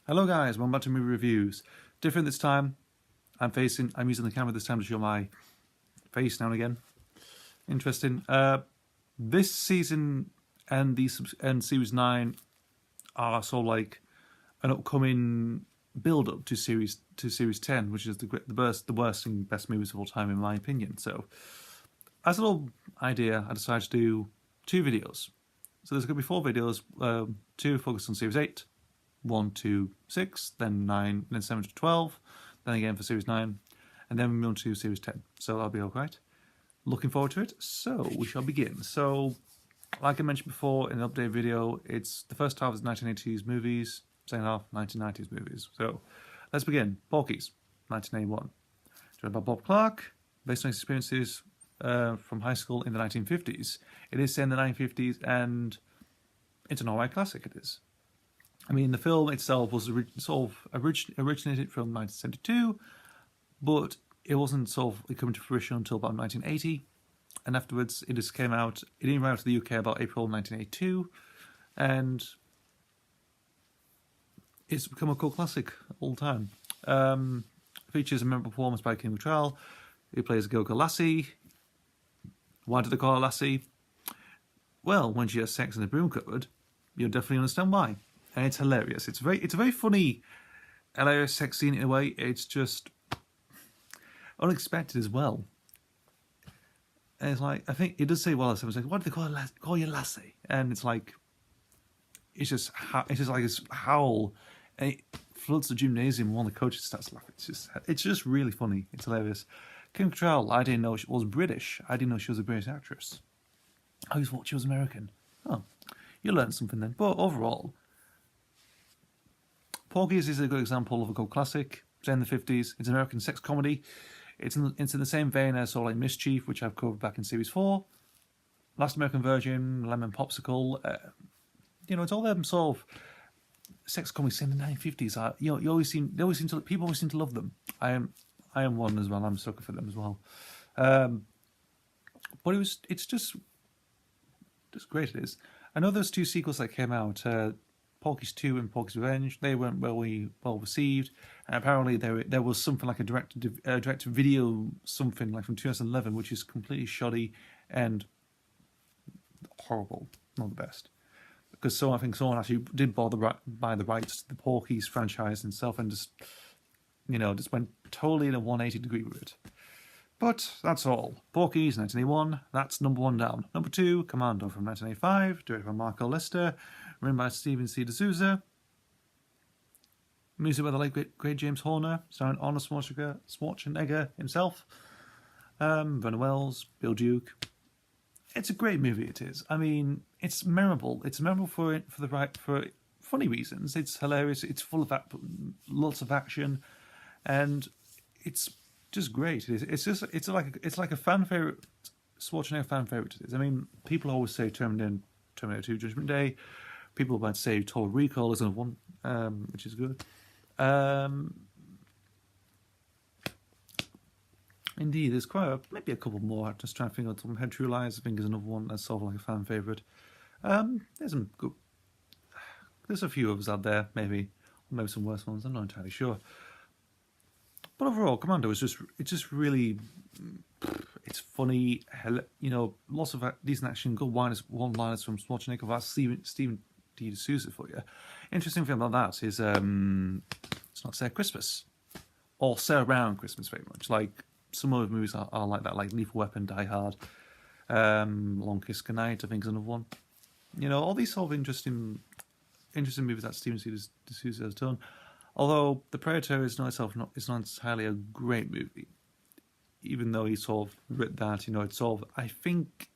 Hello guys, welcome back to movie reviews. Different this time. I'm using the camera this time to show my face now and again. Interesting. This season and series 9 are sort of like an upcoming build-up to series 10, which is the worst and best movies of all time in my opinion. So, as a little idea, I decided to do 2 videos. So there's going to be 4 videos, 2 focused on series 8. 1 to 6, then 9, then 7 to 12, then again for series 9, and then we move on to series 10. So that'll be alright. Looking forward to it. So we shall begin. So, like I mentioned before in the update video, it's the first half is 1980s movies, second half 1990s movies. So let's begin. Porky's, 1981. Directed by Bob Clark, based on his experiences from high school in the 1950s. It is set in the 1950s, and it's an alright classic, it is. I mean, the film itself was originated from 1972, but it wasn't coming to fruition until about 1980, and afterwards it just came out. It didn't arrive to the UK about April 1982, and it's become a cult classic all the time. Features a memorable performance by Kim Cattrall, who plays a girl called Lassie. Why did they call her Lassie? Well, when she has sex in the broom cupboard, you'll definitely understand why. And it's hilarious. It's a very funny, hilarious sex scene in a way. It's just unexpected as well. And it's like, I think it does say, well, someone's like, what do they call you Lassie? And it's like, it's just like this howl, and it floods the gymnasium. One of the coaches starts laughing. It's just really funny. It's hilarious. Kim Cattrall, I didn't know she was British. I didn't know she was a British actress. I always thought she was American. Oh, you learned something then. But overall, Porky's is a good example of a cult classic. It's in the 50s. It's an American sex comedy. It's in the same vein as sort of like Mischief, which I've covered back in series 4. Last American Virgin, Lemon Popsicle. It's all them sort of sex comedies in the 1950s. People always seem to love them. I am one as well. I'm a sucker for them as well. But it's just great. It is. I know there's 2 sequels that came out. Porky's 2 and Porky's Revenge. They weren't well received, and apparently there was something like a direct video something like from 2011, which is completely shoddy and horrible, not the best. Because I think someone actually did buy the rights to the Porky's franchise itself and just went totally in a 180 degree with it. But that's all. Porky's 1981. That's number 1 down. Number 2, Commando from 1985, directed by Marco Lester. Written by Steven C. D'Souza. Music by the late great James Horner, starring Arnold Schwarzenegger himself, Vernon Wells, Bill Duke. It's a great movie. It is. I mean, it's memorable. It's memorable for funny reasons. It's hilarious. It's full of lots of action, and it's just great. It's like a fan favorite. Schwarzenegger fan favorite. It is. I mean, people always say Terminator 2: Judgment Day. People might say Total Recall is another one, which is good. Indeed, there's maybe a couple more. Just trying to think of some. True Lies, I think, is another one that's sort of like a fan favourite. There's some good. There's a few others out there, maybe some worse ones. I'm not entirely sure. But overall, Commando is just really. It's funny, lots of decent action, good one-liners from Schwarzenegger. That's Steven D. D'Souza for you. Interesting thing about that is it's not set at Christmas, or set around Christmas very much. Like some other movies are like that, like Lethal Weapon, Die Hard, Long Kiss Goodnight, I think is another one. All these sort of interesting movies that Steven C. D'Souza has done. Although The Predator is not entirely a great movie. Even though he sort of wrote that, it's sort of, I think,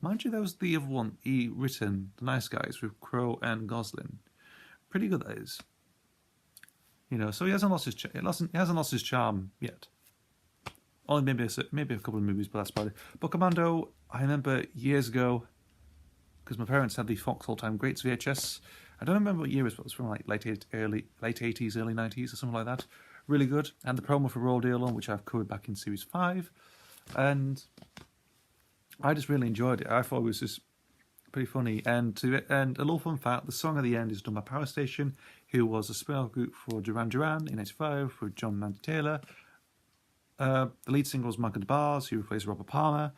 mind you, that was the other one he written, The Nice Guys, with Crowe and Gosling. Pretty good, that is. So he hasn't lost his charm yet. Only maybe a couple of movies, but that's about it. But Commando, I remember years ago, because my parents had the Fox All-Time Greats VHS. I don't remember what year it was from, like late 80s, early 90s, or something like that. Really good. And the promo for Raw Deal on, which I've covered back in series 5. And I just really enjoyed it. I thought it was just pretty funny. And a little fun fact: the song at the end is done by Power Station, who was a spin-off group for Duran Duran in '85 with John Mandy Taylor. The lead singer was Michael DeBars, who replaced Robert Palmer.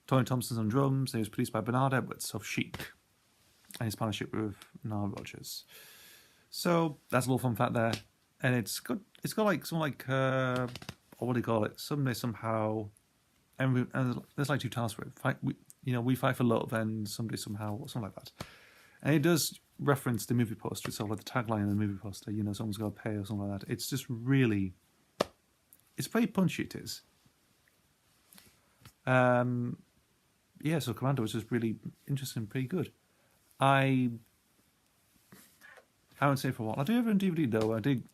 Tony Thompson's on drums. And he was produced by Bernard Edwards of Chic, and his partnership with Nile Rodgers. So that's a little fun fact there, and it's good. It's got like some what do you call it? Someday somehow, and there's like two tasks for it. We fight for love, and someday somehow, or something like that. And it does reference the movie poster itself, like the tagline of the movie poster. Someone's got to pay or something like that. It's just really, it's very punchy. It is. So Commando was just really interesting, pretty good. I haven't seen it for a while. I do have it on DVD though. I did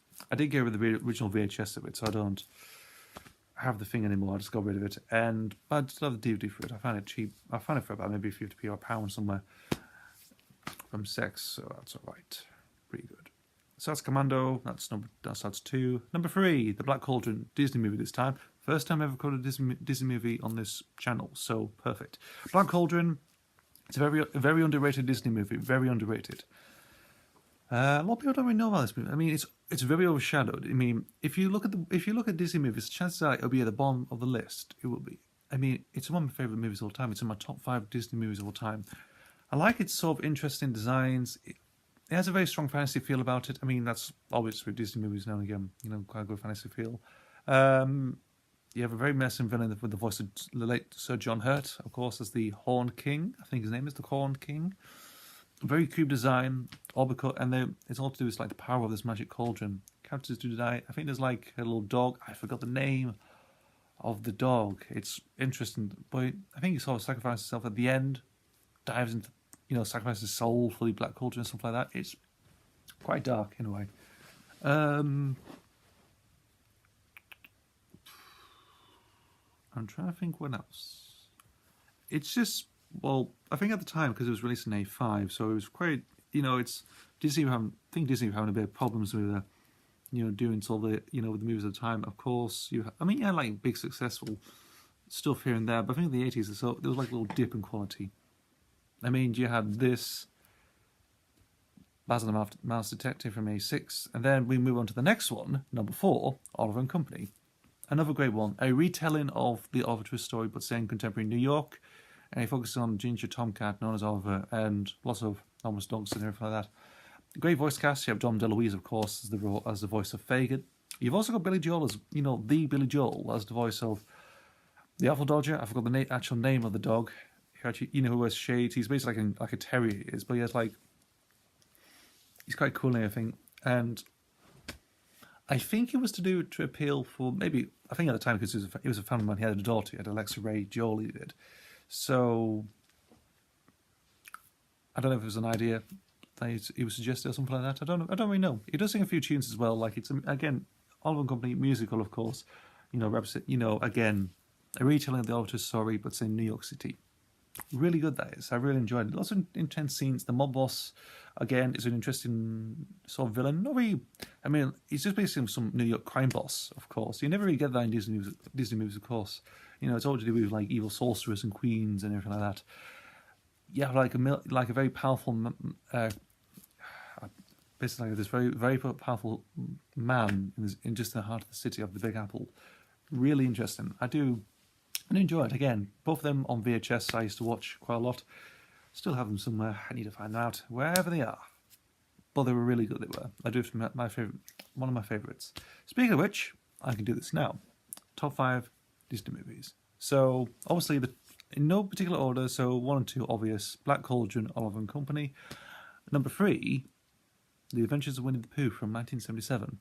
get rid of the original VHS of it, so I don't have the thing anymore. I just got rid of it, but I still have the DVD for it. I found it cheap. I found it for about maybe 50p or a pound somewhere from Sex, so that's all right. Pretty good. So that's Commando. That's 2. Number 3, the Black Cauldron Disney movie this time. First time I've ever recorded a Disney movie on this channel, so perfect. Black Cauldron. It's a very underrated Disney movie. Very underrated. A lot of people don't really know about this movie. I mean, it's very overshadowed. I mean, if you look at Disney movies, chances are it'll be at the bottom of the list. It will be. I mean, it's one of my favorite movies of all time. It's in my top 5 Disney movies of all time. I like its sort of interesting designs. It has a very strong fantasy feel about it. I mean, that's always with Disney movies now and again. Quite a good fantasy feel. You have a very menacing villain with the voice of the late Sir John Hurt, of course, as the Horned King. I think his name is the Horned King. Very cube design, all because, and it's all to do with like the power of this magic cauldron. Characters do die. I think there's like a little dog. I forgot the name of the dog. It's interesting, but I think he sort of sacrifices himself at the end, dives into, sacrifices his soul for the Black Cauldron and stuff like that. It's quite dark in a way. I'm trying to think what else. It's just, well, I think at the time, because it was released in '85, so it was quite, it's Disney were having a bit of problems with, doing sort of the, with the movies at the time. Of course, like big successful stuff here and there, but I think in the '80s, so there was like a little dip in quality. I mean, you had this, Basil the Mouse Detective from '86, and then we move on to the next one, number 4, Oliver and Company. Another great one, a retelling of the Oliver Twist story, but set in contemporary New York. And he focuses on Ginger Tomcat, known as Oliver, and lots of homeless dogs and everything like that. Great voice cast. You have Dom DeLuise, of course, as the voice of Fagin. You've also got Billy Joel as, the Billy Joel, as the voice of the Apple Dodger. I forgot the actual name of the dog. Who wears shades. He's basically like a terrier, he is, but he has he's quite cool and everything. And I think it was to appeal for I think at the time, because he was a family man, he had a daughter, he had Alexa Ray Joel, he did. So, I don't know if it was an idea that he was suggested or something like that. I don't really know. He does sing a few tunes as well. Like it's again, Oliver and Company musical, of course. Again, a retelling of the Oliver Twist story, but it's in New York City. Really good that is. I really enjoyed it. Lots of intense scenes. The mob boss, again, is an interesting sort of villain. Not really. I mean, he's just basically some New York crime boss, of course. You never really get that in Disney movies, of course. It's all to do with like evil sorcerers and queens and everything like that. Yeah, like a very powerful, basically like this very very powerful man in just the heart of the city of the Big Apple. Really interesting. I enjoy it. Again, both of them on VHS. I used to watch quite a lot. Still have them somewhere. I need to find them out wherever they are. But they were really good. They were. I do have one of my favorites. Speaking of which, I can do this now. Top 5 Disney movies. So obviously in no particular order. So 1 and 2 obvious. Black Cauldron, Oliver and Company. Number 3, The Adventures of Winnie the Pooh from 1977,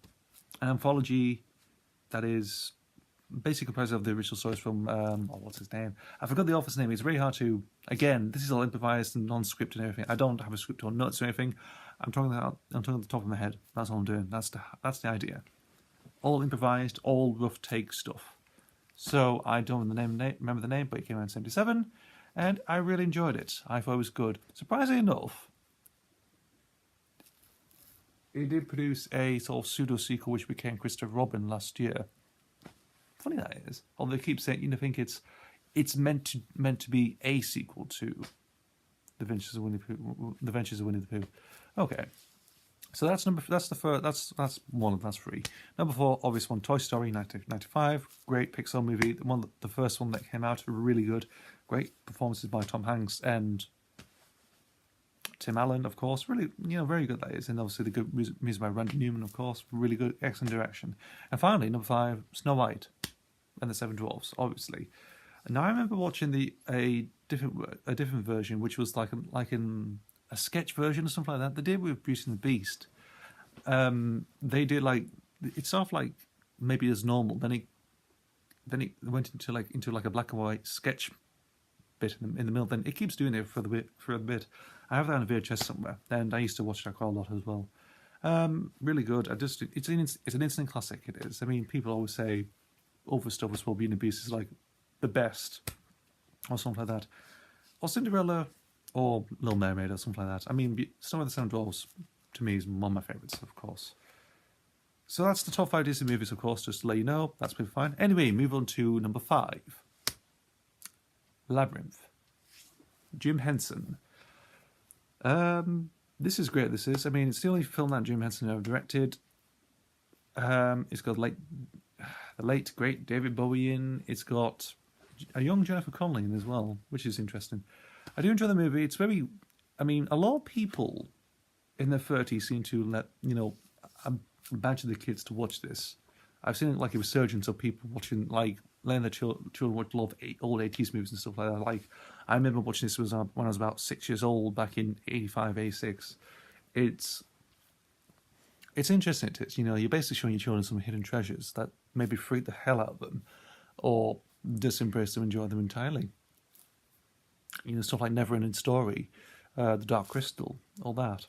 an anthology that is basically comprised of the original stories from what's his name? I forgot the author's name. It's very hard to. Again, this is all improvised and non-scripted and everything. I don't have a script or notes or anything. I'm talking at the top of my head. That's all I'm doing. That's the idea. All improvised, all rough take stuff. So I don't remember the name, but it came out in '77, and I really enjoyed it. I thought it was good. Surprisingly enough, it did produce a sort of pseudo sequel which became Christopher Robin last year. Funny that is. Although they keep saying, think it's meant to be a sequel to The Adventures of Winnie the Pooh. The Adventures of Winnie the Pooh. Okay. So that's that's the first, that's 3. Number 4, obvious one, Toy Story 1995, great Pixar movie. The first one that came out, really good. Great performances by Tom Hanks and Tim Allen, of course. Really, very good that is. And obviously the good music by Randy Newman, of course. Really good, excellent direction. And finally, number 5, Snow White and the Seven Dwarfs, obviously. Now I remember watching a different version, which was like in a sketch version or something like that. They did with Beauty and the Beast. They did it's sort of like maybe as normal. Then it went into like a black and white sketch bit in the middle. Then it keeps doing it for a bit. I have that on a VHS somewhere, and I used to watch that quite a lot as well. Really good. It's an instant classic. It is. I mean, people always say other stuff as well. Beauty and the Beast is like the best, or something like that, or Cinderella, or Little Mermaid, or something like that. I mean, Snow White and the Seven Dwarfs to me is one of my favourites, of course. So that's the top 5 Disney movies, of course, just to let you know. That's been fine. Anyway, move on to number 5. Labyrinth. Jim Henson. This is great, this is. I mean, it's the only film that Jim Henson ever directed. It's got the late, great David Bowie in. It's got a young Jennifer Connelly in as well, which is interesting. I do enjoy the movie. It's very... I mean, a lot of people in their 30s seem to badger the kids to watch this. I've seen like a resurgence of people watching, letting their children watch a lot of old 80s movies and stuff like that. Like, I remember watching this when I was about 6 years old, back in 85, 86. It's interesting. You're basically showing your children some hidden treasures that maybe freak the hell out of them, or just embrace them, enjoy them entirely. Stuff like Neverending Story, The Dark Crystal, all that.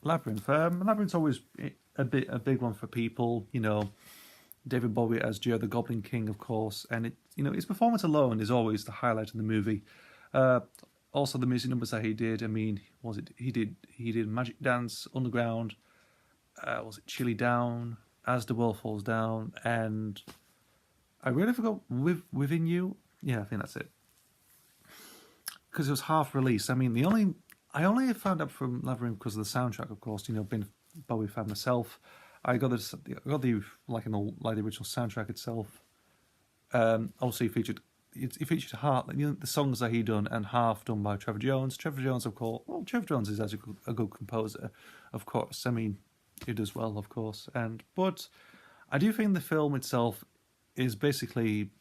Labyrinth. Labyrinth's always a big one for people. David Bowie as Joe the Goblin King, of course, and his performance alone is always the highlight of the movie. Also, the music numbers that he did. I mean, he did Magic Dance Underground. Was it Chilly Down, As the World Falls Down, and I really forgot Within You. Yeah, I think that's it. Because it was half released. I mean, I only found out from Labyrinth because of the soundtrack, of course. Being a Bowie fan myself, I got the original soundtrack itself. Also, it featured half the songs that he done and half done by Trevor Jones. Trevor Jones, of course. Well, Trevor Jones is actually a good composer, of course. I mean, he does well, of course. But I do think the film itself is basically,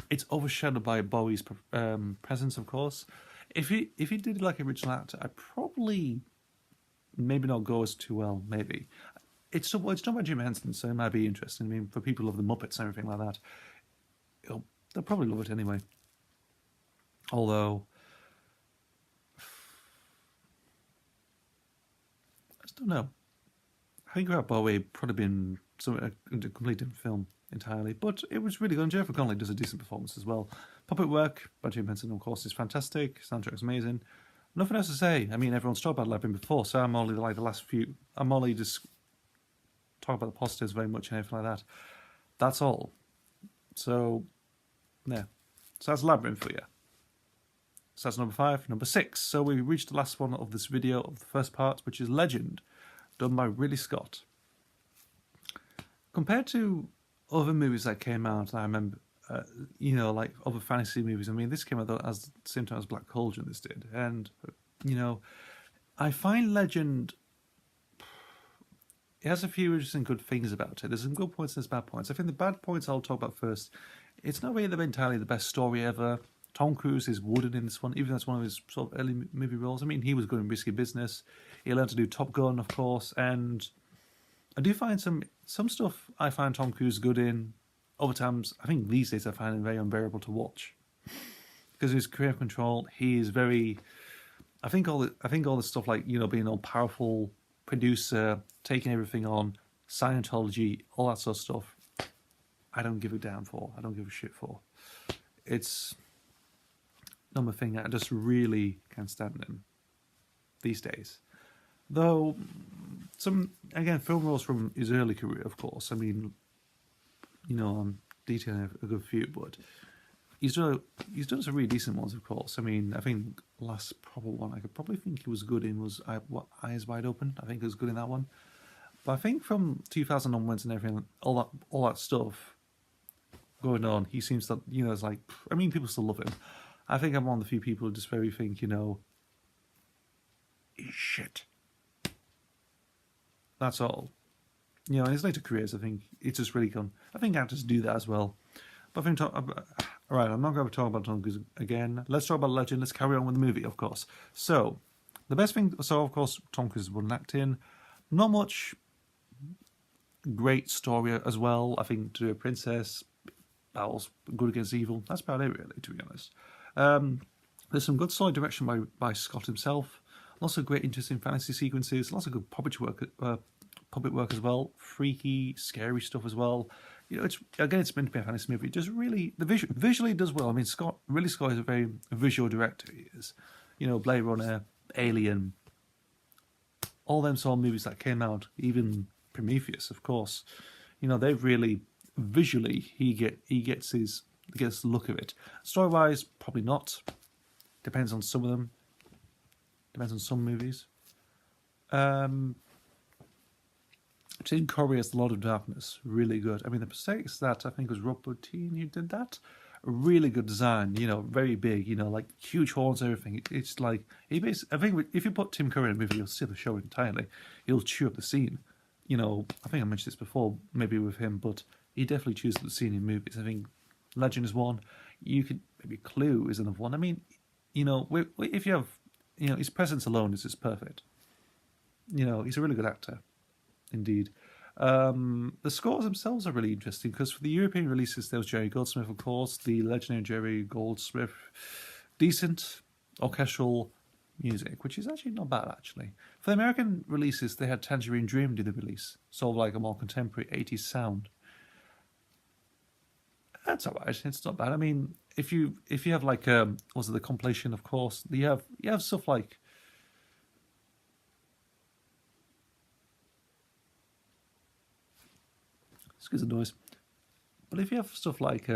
it's overshadowed by Bowie's presence, of course. If he did like original actor, I'd probably maybe not go as too well. Maybe it's done by Jim Henson, so it might be interesting. I mean, for people who love the Muppets and everything like that, they'll probably love it anyway. Although I just don't know. I think about Bowie probably been a completely different film entirely, but it was really good. And Jennifer Connelly does a decent performance as well. Puppet work by Jim Henson, of course, is fantastic. Soundtrack is amazing. Nothing else to say. I mean, everyone's talked about Labyrinth before, so I'm only just talking about the positives very much and everything like that. That's all. So, yeah. So that's Labyrinth for you. So that's number 5. Number 6. So we reached the last one of this video, of the first part, which is Legend, done by Ridley Scott. Compared to other movies that came out, I remember, like other fantasy movies. I mean, this came out at the same time as Black Cauldron, this did. And, I find Legend, it has a few interesting good things about it. There's some good points and there's bad points. I think the bad points I'll talk about first. It's not really entirely the best story ever. Tom Cruise is wooden in this one, even though it's one of his sort of early movie roles. I mean, he was good in Risky Business. He learned to do Top Gun, of course, and I do find some stuff I find Tom Cruise good in. Other times, I think these days I find him very unbearable to watch because of his creative control. He is very. I think all the stuff like being all powerful producer, taking everything on, Scientology, all that sort of stuff. I don't give a damn for. I don't give a shit for. It's not my thing. I just really can't stand him these days. Though some film roles from his early career, of course. I mean, I'm detailing a good few, but he's done some really decent ones, of course. I mean, I think the last proper one I could probably think he was good in was Eyes Wide Open. I think he was good in that one. But I think from 2000 onwards and everything, all that stuff going on, he seems to, it's like, I mean, people still love him. I think I'm one of the few people who just very think, he's shit. That's all. In his later careers, I think it's just really gone. I think actors do that as well. But I think, alright, I'm not going to talk about Tom Cruise again. Let's talk about Legend. Let's carry on with the movie, of course. So, the best thing, of course, Tom Cruise wouldn't act in. Not much great story as well. I think to do a princess, battles good against evil. That's about it, really, to be honest. There's some good solid direction by Scott himself. Lots of great, interesting fantasy sequences. Lots of good puppet work as well. Freaky, scary stuff as well. It's meant to be a fantasy movie. It just really, visually does well. I mean, Scott is a very visual director. He is. Blade Runner, Alien, all them sort of movies that came out, even Prometheus, of course. They've really, visually, he gets the look of it. Story-wise, probably not. Depends on some of them. Depends on some movies. Tim Curry as the Lord of Darkness, really good. I mean, the mistakes that I think was Rob Bottin who did that. A really good design, very big, like huge horns, everything. It's like, I think if you put Tim Curry in a movie, he'll steal the show entirely. He'll chew up the scene. I think I mentioned this before, maybe with him, but he definitely chews up the scene in movies. I think Legend is one. You could, maybe Clue is another one. I mean, if you have, his presence alone is just perfect. He's a really good actor. Indeed. The scores themselves are really interesting because for the European releases there was Jerry Goldsmith, of course, the legendary Jerry Goldsmith. Decent orchestral music, which is actually not bad, actually. For the American releases, they had Tangerine Dream do the release, sort of like a more contemporary 80s sound. That's alright, it's not bad. I mean, if you have like, was it the compilation, of course, you have stuff like, excuse the noise. But if you have stuff like,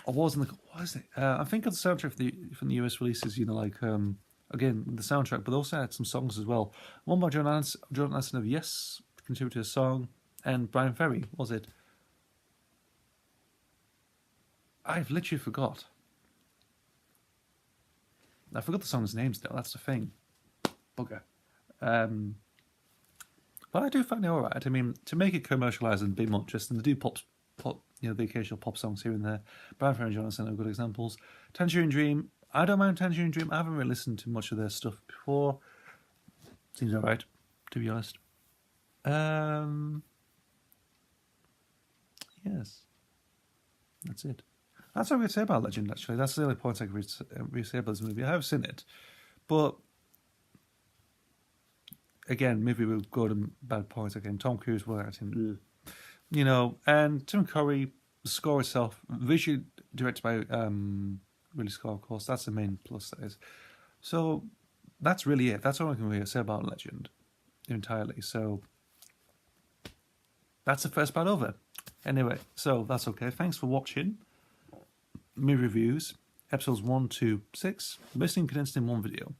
what is it? I think of the soundtrack from the US releases, again, the soundtrack, but also had some songs as well. One by John Anderson of Yes, contributed a song, and Brian Ferry, was it? I've literally forgot. I forgot the song's names though, that's the thing. Bugger. But I do find it alright. I mean, to make it commercialised and a bit more interesting, they do pop, the occasional pop songs here and there. Brian Ferry and Jonathan are good examples. Tangerine Dream, I don't mind Tangerine Dream. I haven't really listened to much of their stuff before. Seems alright, to be honest. Yes. That's it. That's all I could say about Legend, actually. That's the only point I could really say about this movie. I have seen it, but again, movie with good and bad points. Again, Tom Cruise was acting, and Tim Curry, the score itself, visually directed by Ridley Scott, of course. That's the main plus. That is. So that's really it. That's all I can really say about Legend entirely. So that's the first part over. Anyway, so that's okay. Thanks for watching. Movie reviews, episodes 1 to 6, basically condensed in one video.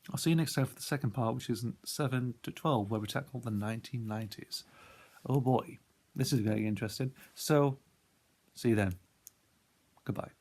I'll see you next time for the second part, which is 7 to 12, where we tackle the 1990s. Oh boy, this is very interesting. So, see you then. Goodbye.